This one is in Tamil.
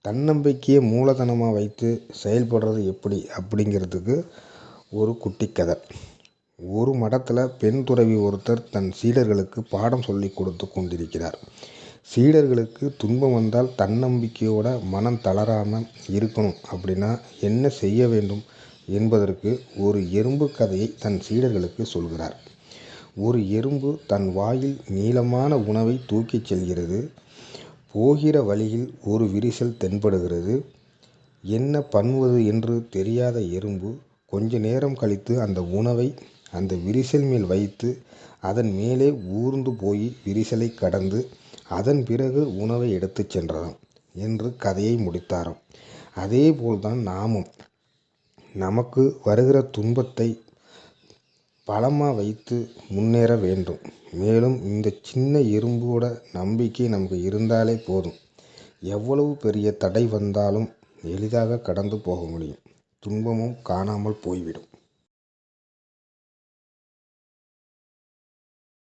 தன்னம்பிக்கையை மூலதனமாக வைத்து செயல்படுறது எப்படி அப்படிங்கிறதுக்கு ஒரு குட்டி கதை. ஒரு மடத்தில் பெண் துறவி ஒருத்தர் தன் சீடர்களுக்கு பாடம் சொல்லி கொடுத்து கொண்டிருக்கிறார். சீடர்களுக்கு துன்பம் வந்தால் தன்னம்பிக்கையோட மனம் தளராமல் இருக்கணும் அப்படின்னா என்ன செய்ய வேண்டும் என்பதற்கு ஒரு எறும்பு கதையை தன் சீடர்களுக்கு சொல்கிறார். ஒரு எறும்பு தன் வாயில் நீளமான உணவை தூக்கிச் செல்கிறது. போகிற வழியில் ஒரு விரிசல் தென்படுகிறது. என்ன பண்ணுவது என்று தெரியாத எறும்பு கொஞ்ச நேரம் கழித்து அந்த உணவை அந்த விரிசல் மேல் வைத்து அதன் மேலே ஊர்ந்து போய் விரிசலை கடந்து அதன் பிறகு உணவை எடுத்து சென்றதாம் என்று கதையை முடித்தாராம். அதே போல்தான் நாமும் நமக்கு வருகிற துன்பத்தை பலமாக வைத்து முன்னேற வேண்டும். மேலும் இந்த சின்ன எறும்போட நம்பிக்கை நமக்கு இருந்தாலே போதும். எவ்வளவு பெரிய தடை வந்தாலும் எளிதாக கடந்து போக முடியும். துன்பமும் காணாமல் போய்விடும்.